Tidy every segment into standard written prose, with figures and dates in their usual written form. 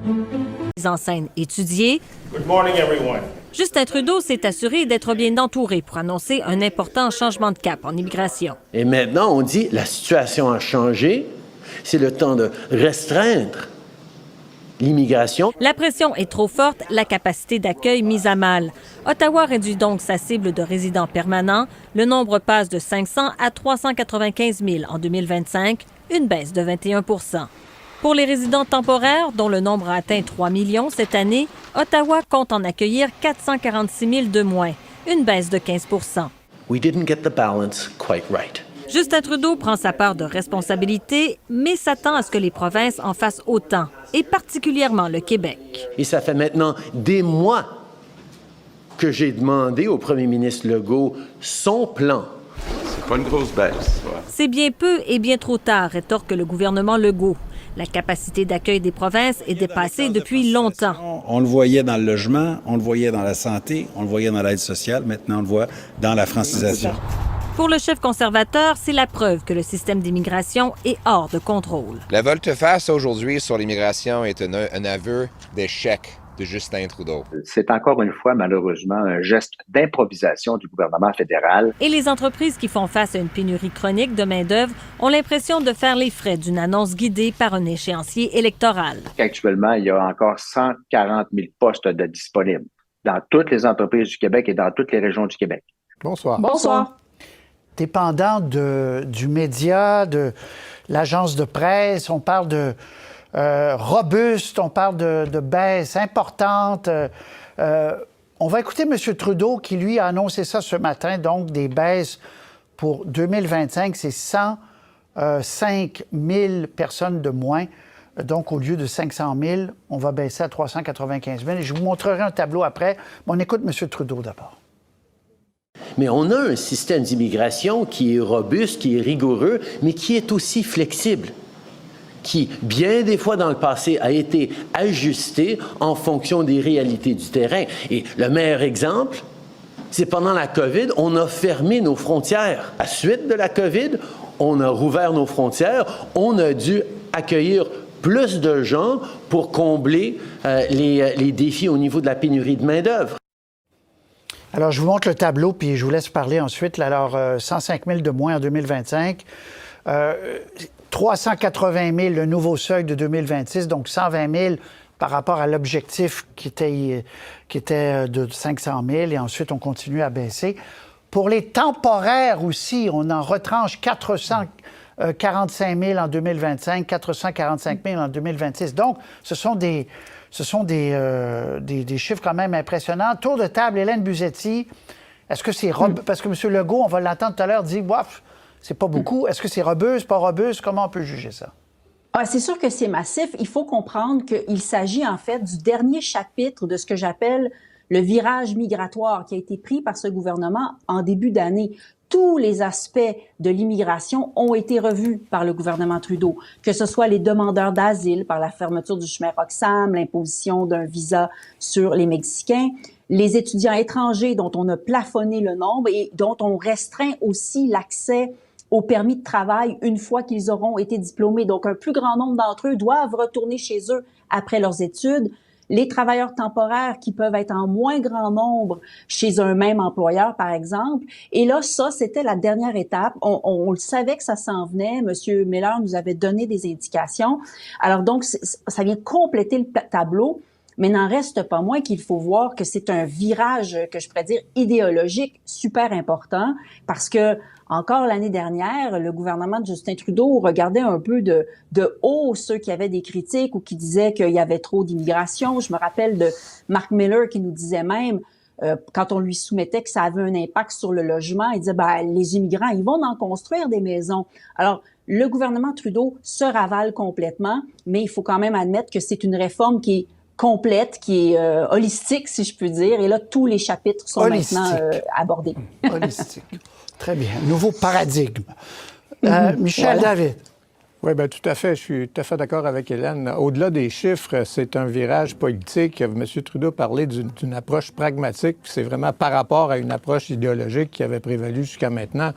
Mise en scène étudiée. Good morning, everyone. Justin Trudeau s'est assuré d'être bien entouré pour annoncer un important changement de cap en immigration. Et maintenant, on dit la situation a changé. C'est le temps de restreindre l'immigration. La pression est trop forte, la capacité d'accueil mise à mal. Ottawa réduit donc sa cible de résidents permanents. Le nombre passe de 500 à 395 000 en 2025, une baisse de 21 %. Pour les résidents temporaires, dont le nombre a atteint 3 millions cette année, Ottawa compte en accueillir 446 000 de moins, une baisse de 15 %. We didn't get the balance quite right. Justin Trudeau prend sa part de responsabilité, mais s'attend à ce que les provinces en fassent autant, et particulièrement le Québec. Et ça fait maintenant des mois que j'ai demandé au premier ministre Legault son plan. C'est pas une grosse baisse. Ouais. C'est bien peu et bien trop tard, rétorque le gouvernement Legault. La capacité d'accueil des provinces est dépassée depuis longtemps. On le voyait dans le logement, on le voyait dans la santé, on le voyait dans l'aide sociale, maintenant on le voit dans la francisation. Pour le chef conservateur, c'est la preuve que le système d'immigration est hors de contrôle. La volte-face aujourd'hui sur l'immigration est un aveu d'échec de Justin Trudeau. C'est encore une fois, malheureusement, un geste d'improvisation du gouvernement fédéral. Et les entreprises qui font face à une pénurie chronique de main-d'œuvre ont l'impression de faire les frais d'une annonce guidée par un échéancier électoral. Actuellement, il y a encore 140 000 postes de disponibles dans toutes les entreprises du Québec et dans toutes les régions du Québec. Bonsoir. Bonsoir. Dépendant du média, de l'agence de presse, on parle de robuste, on parle de baisse importante. On va écouter M. Trudeau qui, lui, a annoncé ça ce matin, donc des baisses pour 2025, c'est 105 000 personnes de moins. Donc, au lieu de 500 000, on va baisser à 395 000. Et je vous montrerai un tableau après, mais on écoute M. Trudeau d'abord. Mais on a un système d'immigration qui est robuste, qui est rigoureux, mais qui est aussi flexible, qui, bien des fois dans le passé, a été ajusté en fonction des réalités du terrain. Et le meilleur exemple, c'est pendant la COVID, on a fermé nos frontières. À la suite de la COVID, on a rouvert nos frontières, on a dû accueillir plus de gens pour combler les défis au niveau de la pénurie de main-d'œuvre. Alors, je vous montre le tableau, puis je vous laisse parler ensuite. Alors, 105 000 de moins en 2025, 380 000 le nouveau seuil de 2026, donc 120 000 par rapport à l'objectif qui était de 500 000, et ensuite, on continue à baisser. Pour les temporaires aussi, on en retranche 445 000 en 2025, 445 000 en 2026. Donc, ce sont des chiffres quand même impressionnants. Tour de table, Hélène Buzzetti, est-ce que c'est parce que M. Legault, on va l'entendre tout à l'heure, dit « Waf, c'est pas beaucoup ». Est-ce que c'est robuste, pas robuste? Comment on peut juger ça? Ah, c'est sûr que c'est massif. Il faut comprendre qu'il s'agit en fait du dernier chapitre de ce que j'appelle le virage migratoire qui a été pris par ce gouvernement en début d'année. Tous les aspects de l'immigration ont été revus par le gouvernement Trudeau, que ce soit les demandeurs d'asile par la fermeture du chemin Roxham, l'imposition d'un visa sur les Mexicains, les étudiants étrangers dont on a plafonné le nombre et dont on restreint aussi l'accès au permis de travail une fois qu'ils auront été diplômés. Donc, un plus grand nombre d'entre eux doivent retourner chez eux après leurs études. Les travailleurs temporaires qui peuvent être en moins grand nombre chez un même employeur, par exemple. Et là, ça, c'était la dernière étape. On le savait que ça s'en venait. Monsieur Miller nous avait donné des indications. Alors donc, ça vient compléter le tableau. Mais n'en reste pas moins qu'il faut voir que c'est un virage, que je pourrais dire, idéologique super important parce que, encore l'année dernière, le gouvernement de Justin Trudeau regardait un peu de haut ceux qui avaient des critiques ou qui disaient qu'il y avait trop d'immigration. Je me rappelle de Mark Miller qui nous disait même, quand on lui soumettait que ça avait un impact sur le logement, il disait, les immigrants, ils vont en construire des maisons. Alors, le gouvernement Trudeau se ravale complètement, mais il faut quand même admettre que c'est une réforme qui est complète, qui est holistique, si je peux dire. Et là, tous les chapitres sont maintenant abordés. Holistique. Très bien. Nouveau paradigme. Michel David. Oui, bien, tout à fait. Je suis tout à fait d'accord avec Hélène. Au-delà des chiffres, c'est un virage politique. M. Trudeau parlait d'une approche pragmatique. C'est vraiment par rapport à une approche idéologique qui avait prévalu jusqu'à maintenant.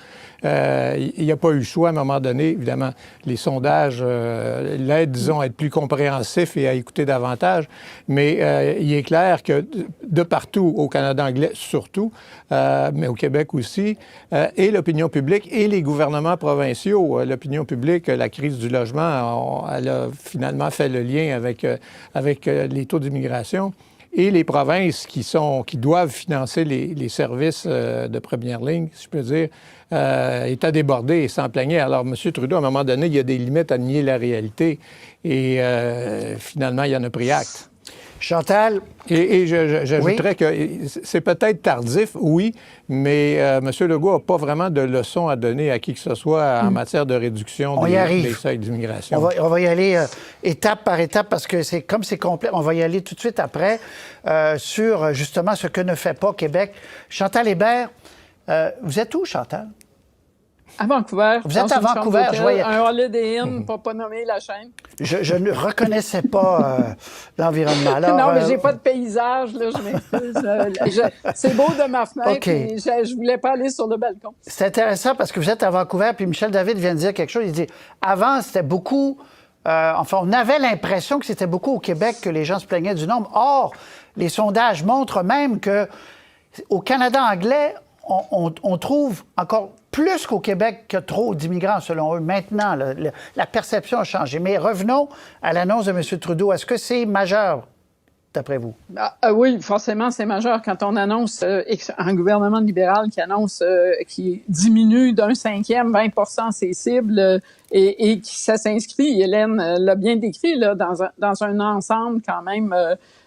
Il n'y a pas eu le choix à un moment donné. Évidemment, les sondages l'aident, disons, à être plus compréhensifs et à écouter davantage. Mais il est clair que de partout, au Canada anglais surtout, mais au Québec aussi, et l'opinion publique et les gouvernements provinciaux, l'opinion publique, la crise du logement, elle a finalement fait le lien avec les taux d'immigration. Et les provinces qui doivent financer les services de première ligne, si je peux dire, est à déborder et s'en plaignait. Alors, M. Trudeau, à un moment donné, il y a des limites à nier la réalité. Et finalement, il en a pris acte. Chantal? Et j'ajouterais que c'est peut-être tardif, oui, mais M. Legault n'a pas vraiment de leçons à donner à qui que ce soit en matière de réduction des seuils d'immigration. On va y aller étape par étape parce que c'est complet. On va y aller tout de suite après sur justement ce que ne fait pas Québec. Chantal Hébert, vous êtes où, Chantal? À Vancouver. Vous êtes à Vancouver, je voyais. Un Holiday Inn, pour pas nommer la chaîne. Je ne reconnaissais pas l'environnement. Alors, non, mais j'ai pas de paysage, là, je m'excuse. C'est beau de ma fenêtre, okay. Mais je voulais pas aller sur le balcon. C'est intéressant parce que vous êtes à Vancouver, puis Michel David vient de dire quelque chose. Il dit, avant, c'était beaucoup... enfin, on avait l'impression que c'était beaucoup au Québec que les gens se plaignaient du nombre. Or, les sondages montrent même que au Canada anglais, on trouve encore plus qu'au Québec que trop d'immigrants, selon eux. Maintenant, la perception a changé. Mais revenons à l'annonce de M. Trudeau. Est-ce que c'est majeur, d'après vous? Oui, forcément, c'est majeur quand on annonce un gouvernement libéral qui annonce qui diminue d'un 5e, 20% ses cibles et qui ça s'inscrit, Hélène l'a bien décrit, là, dans un ensemble quand même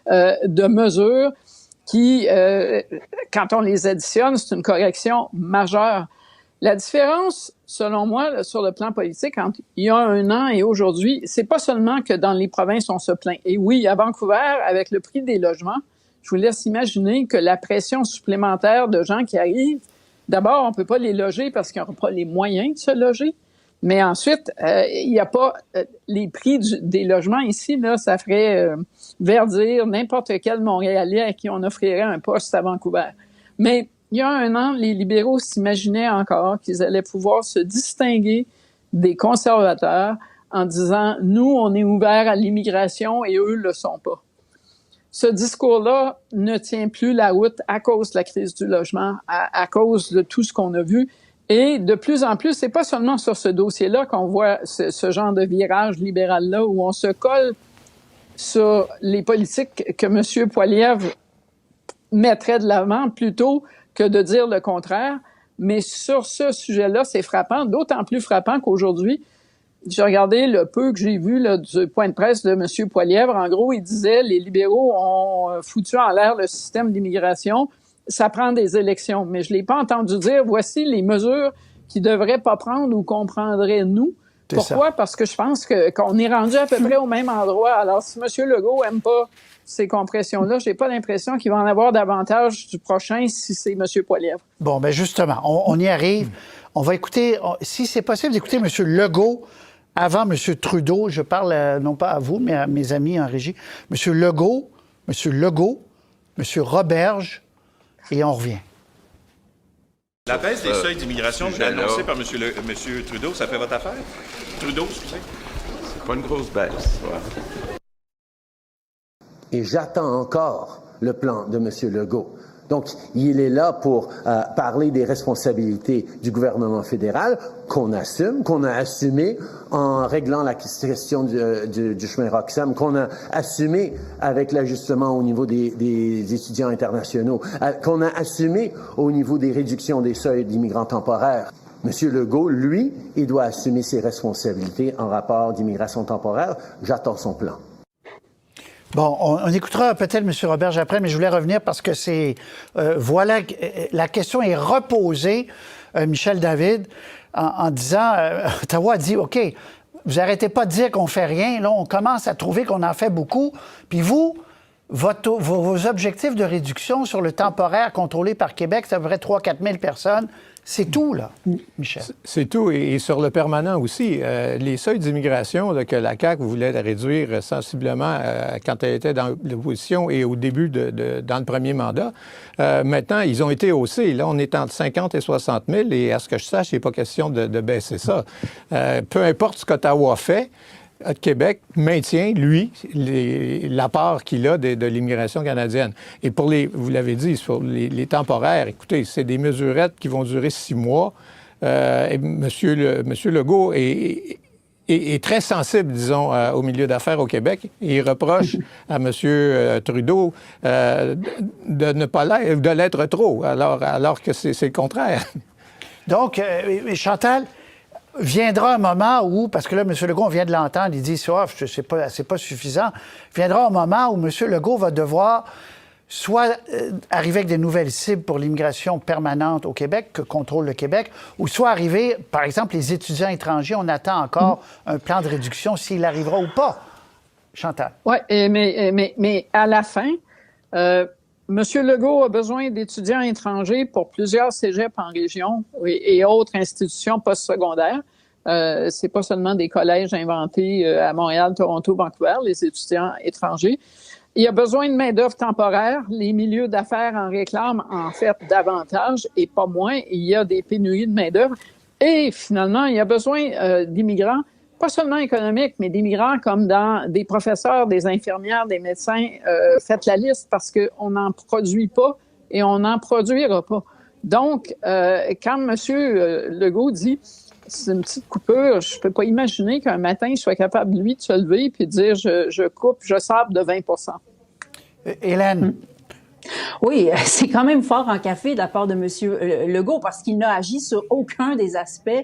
de mesures qui, quand on les additionne, c'est une correction majeure. La différence, selon moi, là, sur le plan politique, entre il y a un an et aujourd'hui, c'est pas seulement que dans les provinces, on se plaint. Et oui, à Vancouver, avec le prix des logements, je vous laisse imaginer que la pression supplémentaire de gens qui arrivent, d'abord, on peut pas les loger parce qu'ils n'auront pas les moyens de se loger. Mais ensuite, il n'y a pas les prix des logements ici, là, ça ferait verdir n'importe quel Montréalais à qui on offrirait un poste à Vancouver. Mais il y a un an, les libéraux s'imaginaient encore qu'ils allaient pouvoir se distinguer des conservateurs en disant « Nous, on est ouverts à l'immigration et eux le sont pas ». Ce discours-là ne tient plus la route à cause de la crise du logement, à cause de tout ce qu'on a vu. Et de plus en plus, c'est pas seulement sur ce dossier-là qu'on voit ce genre de virage libéral-là où on se colle sur les politiques que M. Poilievre mettrait de l'avant plutôt que de dire le contraire. Mais sur ce sujet-là, c'est frappant, d'autant plus frappant qu'aujourd'hui, j'ai regardé le peu que j'ai vu là, du point de presse de M. Poilievre. En gros, il disait les libéraux ont foutu en l'air le système d'immigration. Ça prend des élections. Mais je l'ai pas entendu dire voici les mesures qu'ils devraient pas prendre ou qu'on prendrait nous. Pourquoi? Parce que je pense qu'on est rendu à peu près au même endroit. Alors, si M. Legault aime pas ces compressions-là, j'ai pas l'impression qu'il va en avoir davantage du prochain si c'est M. Poilievre. Bon, bien justement, on y arrive. On va écouter, si c'est possible, d'écouter M. Legault avant M. Trudeau. Je parle non pas à vous, mais à mes amis en régie. M. Legault, M. Roberge, et on revient. La baisse des seuils d'immigration annoncée par M. Trudeau, ça fait votre affaire? Trudeau, excusez. C'est pas une grosse baisse, ouais. Et j'attends encore le plan de M. Legault. Donc, il est là pour parler des responsabilités du gouvernement fédéral qu'on assume, qu'on a assumé en réglant la question du chemin Roxham, qu'on a assumé avec l'ajustement au niveau des étudiants internationaux, qu'on a assumé au niveau des réductions des seuils d'immigrants temporaires. M. Legault, lui, il doit assumer ses responsabilités en rapport d'immigration temporaire. J'attends son plan. Bon, on écoutera peut-être M. Roberge après, mais je voulais revenir parce que c'est... voilà, la question est reposée, Michel David, en disant... Ottawa a dit, OK, vous arrêtez pas de dire qu'on fait rien. Là, on commence à trouver qu'on en fait beaucoup. Puis vous, vos objectifs de réduction sur le temporaire contrôlé par Québec, c'est à peu près 3 000 à 4 000 personnes. C'est tout, là, Michel. C'est tout. Et sur le permanent aussi, les seuils d'immigration que la CAQ voulait réduire sensiblement quand elle était dans l'opposition et au début dans le premier mandat, maintenant, ils ont été haussés. Là, on est entre 50 et 60 000 et à ce que je sache, il n'est pas question de baisser ça. Peu importe ce qu'Ottawa fait, Québec maintient, lui, l'apport qu'il a de l'immigration canadienne. Et pour vous l'avez dit, sur les temporaires, écoutez, c'est des mesurettes qui vont durer 6 mois. Et Monsieur Legault est très sensible, disons, au milieu d'affaires au Québec. Et il reproche à M. Trudeau de ne pas l'être, de l'être trop, alors que c'est le contraire. Donc, Chantal, viendra un moment où, parce que là, M. Legault, on vient de l'entendre, il dit c'est pas suffisant. Viendra un moment où M. Legault va devoir soit arriver avec des nouvelles cibles pour l'immigration permanente au Québec, que contrôle le Québec, ou soit arriver, par exemple, les étudiants étrangers, on attend encore un plan de réduction, s'il arrivera ou pas. Chantal. Oui, mais à la fin, M. Legault a besoin d'étudiants étrangers pour plusieurs cégeps en région et autres institutions postsecondaires. C'est pas seulement des collèges inventés à Montréal, Toronto, Vancouver, les étudiants étrangers. Il y a besoin de main-d'œuvre temporaire. Les milieux d'affaires en réclament en fait davantage et pas moins. Il y a des pénuries de main-d'œuvre. Et finalement, il y a besoin d'immigrants, pas seulement économiques, mais d'immigrants comme dans des professeurs, des infirmières, des médecins. Faites la liste parce qu'on n'en produit pas et on n'en produira pas. Donc, quand M. Legault dit c'est une petite coupure, je peux pas imaginer qu'un matin, il soit capable, lui, de se lever et de dire je coupe, je sabre de 20 %. Hélène. Oui, c'est quand même fort en café de la part de M. Legault parce qu'il n'a agi sur aucun des aspects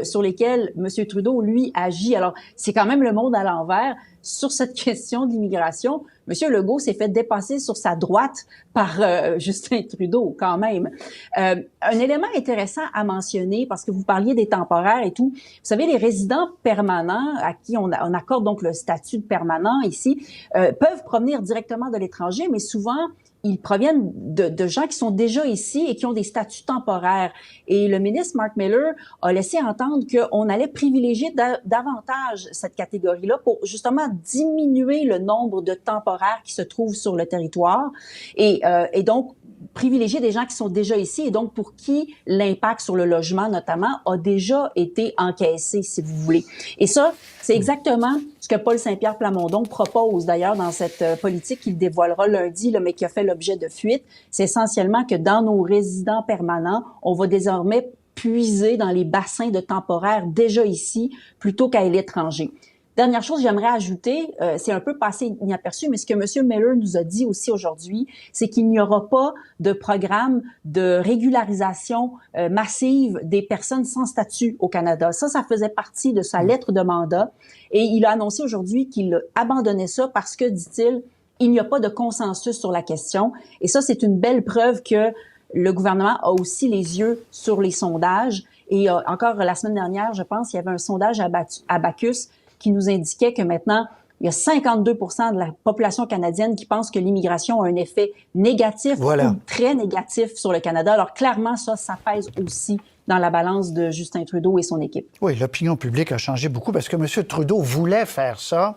sur lesquels M. Trudeau, lui, agit. Alors, c'est quand même le monde à l'envers. Sur cette question de l'immigration, M. Legault s'est fait dépasser sur sa droite par Justin Trudeau, quand même. Un élément intéressant à mentionner, parce que vous parliez des temporaires et tout, vous savez, les résidents permanents, à qui on accorde donc le statut de permanent ici, peuvent provenir directement de l'étranger, mais souvent, ils proviennent de gens qui sont déjà ici et qui ont des statuts temporaires. Et le ministre Mark Miller a laissé entendre qu'on allait privilégier davantage cette catégorie-là pour justement diminuer le nombre de temporaires qui se trouvent sur le territoire et donc privilégier des gens qui sont déjà ici et donc pour qui l'impact sur le logement notamment a déjà été encaissé, si vous voulez. Et ça, c'est exactement ce que Paul Saint-Pierre Plamondon propose d'ailleurs dans cette politique qu'il dévoilera lundi, là, mais qui a fait l'objet de fuites. C'est essentiellement que dans nos résidents permanents, on va désormais puiser dans les bassins de temporaires déjà ici plutôt qu'à l'étranger. Dernière chose, j'aimerais ajouter, c'est un peu passé inaperçu, mais ce que M. Miller nous a dit aussi aujourd'hui, c'est qu'il n'y aura pas de programme de régularisation massive des personnes sans statut au Canada. Ça faisait partie de sa lettre de mandat et il a annoncé aujourd'hui qu'il abandonnait ça parce que, dit-il, il n'y a pas de consensus sur la question. Et ça, c'est une belle preuve que le gouvernement a aussi les yeux sur les sondages. Et encore la semaine dernière, je pense, il y avait un sondage à Abacus qui nous indiquait que maintenant, il y a 52 % de la population canadienne qui pense que l'immigration a un effet négatif ou très négatif sur le Canada. Alors clairement, ça pèse aussi dans la balance de Justin Trudeau et son équipe. Oui, l'opinion publique a changé beaucoup parce que M. Trudeau voulait faire ça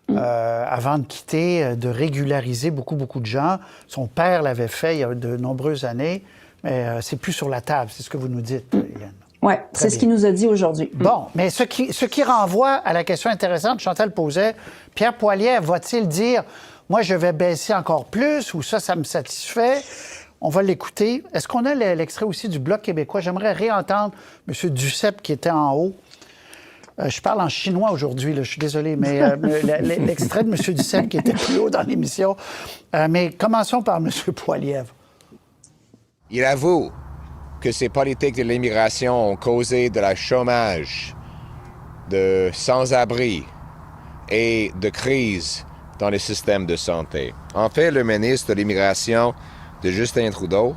avant de quitter, de régulariser beaucoup de gens. Son père l'avait fait il y a de nombreuses années, mais c'est plus sur la table, c'est ce que vous nous dites, Hélène. Oui, c'est ce qu'il nous a dit aujourd'hui. Bon, mais ce qui renvoie à la question intéressante que Chantal posait, Pierre Poilievre va-t-il dire « Moi, je vais baisser encore plus » ou « Ça me satisfait ». On va l'écouter. Est-ce qu'on a l'extrait aussi du Bloc québécois? J'aimerais réentendre M. Duceppe qui était en haut. Je parle en chinois aujourd'hui, je suis désolé, mais l'extrait de M. Duceppe qui était plus haut dans l'émission. Mais commençons par M. Poilievre. Il avoue que ces politiques de l'immigration ont causé de la chômage, de sans-abri et de crise dans le système de santé. En fait, le ministre de l'Immigration de Justin Trudeau,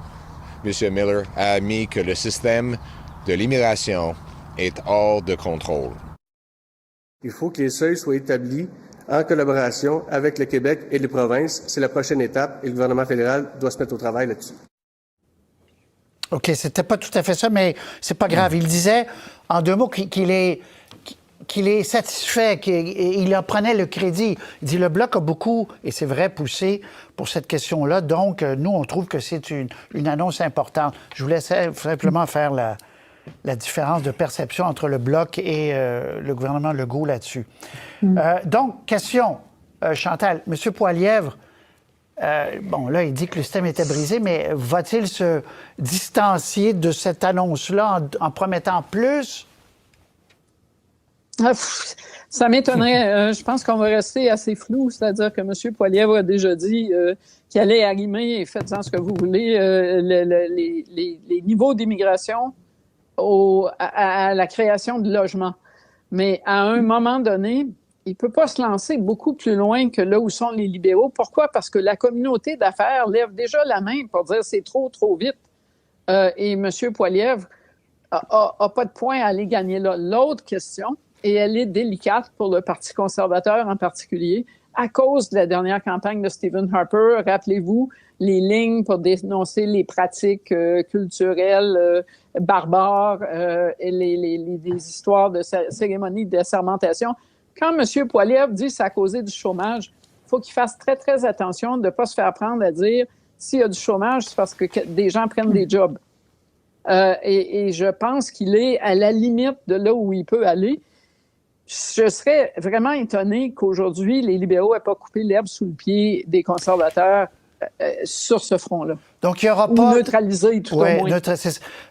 M. Miller, a admis que le système de l'immigration est hors de contrôle. Il faut que les seuils soient établis en collaboration avec le Québec et les provinces. C'est la prochaine étape et le gouvernement fédéral doit se mettre au travail là-dessus. OK, c'était pas tout à fait ça, mais c'est pas grave. Il disait, en 2 mots, qu'il est satisfait, qu'il en prenait le crédit. Il dit, le Bloc a beaucoup, et c'est vrai, poussé pour cette question-là. Donc, nous, on trouve que c'est une annonce importante. Je voulais simplement faire la différence de perception entre le Bloc et le gouvernement Legault là-dessus. Donc, question, Chantal. M. Poilievre, bon, là, il dit que le système était brisé, mais va-t-il se distancier de cette annonce-là en promettant plus? Ça m'étonnerait. Je pense qu'on va rester assez flou, c'est-à-dire que M. Poilievre a déjà dit qu'il allait arrimer, et faites-en ce que vous voulez, les niveaux d'immigration à la création de logements. Mais à un moment donné, il ne peut pas se lancer beaucoup plus loin que là où sont les libéraux. Pourquoi? Parce que la communauté d'affaires lève déjà la main pour dire c'est trop vite. Et M. Poilievre n'a pas de point à aller gagner là. L'autre question, et elle est délicate pour le Parti conservateur en particulier, à cause de la dernière campagne de Stephen Harper. Rappelez-vous les lignes pour dénoncer les pratiques culturelles barbares et les histoires de cérémonies de sermentation. Quand M. Poilievre dit que c'est à cause du chômage, il faut qu'il fasse très, très attention de ne pas se faire prendre à dire s'il y a du chômage, c'est parce que des gens prennent des jobs. Et je pense qu'il est à la limite de là où il peut aller. Je serais vraiment étonné qu'aujourd'hui, les libéraux n'aient pas coupé l'herbe sous le pied des conservateurs sur ce front-là. Donc, il n'y aura pas... Ou neutraliser, tout au moins.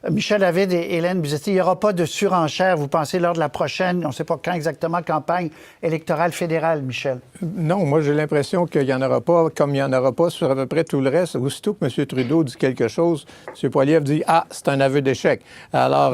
Michel David et Hélène Buzetti, il n'y aura pas de surenchère, vous pensez, lors de la prochaine, on ne sait pas quand exactement, campagne électorale fédérale, Michel? Non, moi, j'ai l'impression qu'il n'y en aura pas, comme il n'y en aura pas sur à peu près tout le reste. Aussitôt que M. Trudeau dit quelque chose, M. Poilievre dit « Ah, c'est un aveu d'échec ». Alors,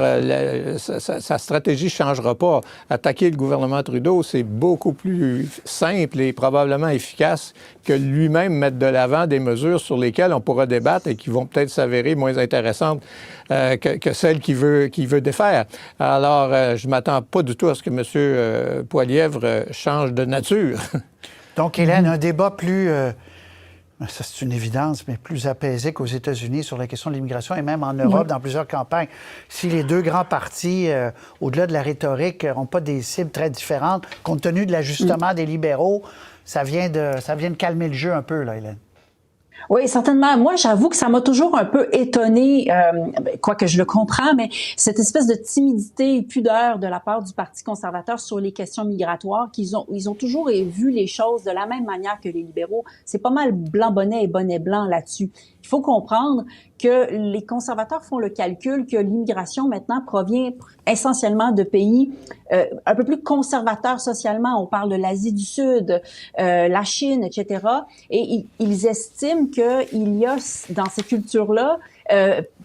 sa stratégie ne changera pas. Attaquer le gouvernement Trudeau, c'est beaucoup plus simple et probablement efficace que lui-même mettre de l'avant des mesures sur lesquelles on pourra débattre et qui vont peut-être s'avérer moins intéressantes que celles qu'il veut défaire. Alors, je ne m'attends pas du tout à ce que M. Poilievre change de nature. Donc, Hélène, un débat plus, ça c'est une évidence, mais plus apaisé qu'aux États-Unis sur la question de l'immigration et même en Europe, dans plusieurs campagnes. Si les deux grands partis, au-delà de la rhétorique, n'ont pas des cibles très différentes, compte tenu de l'ajustement des libéraux, ça vient de calmer le jeu un peu, là, Hélène. Oui, certainement. Moi, j'avoue que ça m'a toujours un peu étonnée, quoique je le comprends, mais cette espèce de timidité et pudeur de la part du Parti conservateur sur les questions migratoires, ils ont toujours vu les choses de la même manière que les libéraux. C'est pas mal blanc-bonnet et bonnet-blanc là-dessus. Il faut comprendre que les conservateurs font le calcul que l'immigration maintenant provient essentiellement de pays un peu plus conservateurs socialement. On parle de l'Asie du Sud, la Chine, etc. Et ils estiment qu'il y a dans ces cultures-là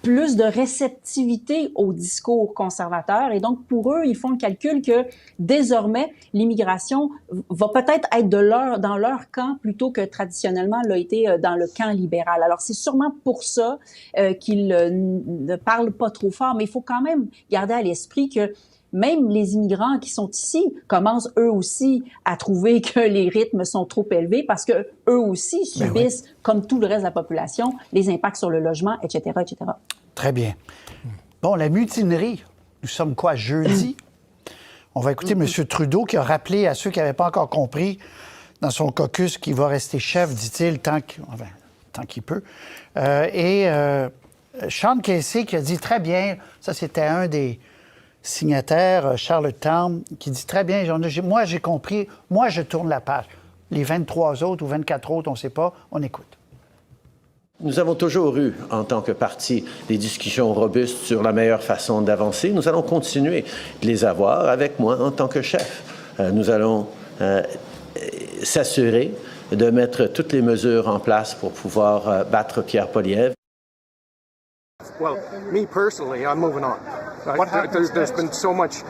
plus de réceptivité au discours conservateur. Et donc, pour eux, ils font le calcul que désormais, l'immigration va peut-être être dans leur camp plutôt que traditionnellement l'a été dans le camp libéral. Alors, c'est sûrement pour ça qu'ils ne parlent pas trop fort, mais il faut quand même garder à l'esprit que même les immigrants qui sont ici commencent eux aussi à trouver que les rythmes sont trop élevés parce que eux aussi subissent, comme tout le reste de la population, les impacts sur le logement, etc., etc. Très bien. Bon, la mutinerie, nous sommes quoi, jeudi? On va écouter M. Trudeau qui a rappelé à ceux qui n'avaient pas encore compris dans son caucus qu'il va rester chef, dit-il, tant qu'il peut. Sean Casey qui a dit très bien, ça c'était un des signataire, Charlottetown, qui dit très bien, moi j'ai compris, moi je tourne la page. Les 23 autres ou 24 autres, on ne sait pas, on écoute. Nous avons toujours eu, en tant que parti, des discussions robustes sur la meilleure façon d'avancer. Nous allons continuer de les avoir avec moi en tant que chef. Nous allons s'assurer de mettre toutes les mesures en place pour pouvoir battre Pierre Poilievre. Well, me personally, I'm moving on. There's been so much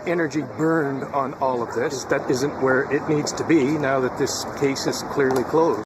energy burned on all of this that isn't where it needs to be now that this case is clearly closed.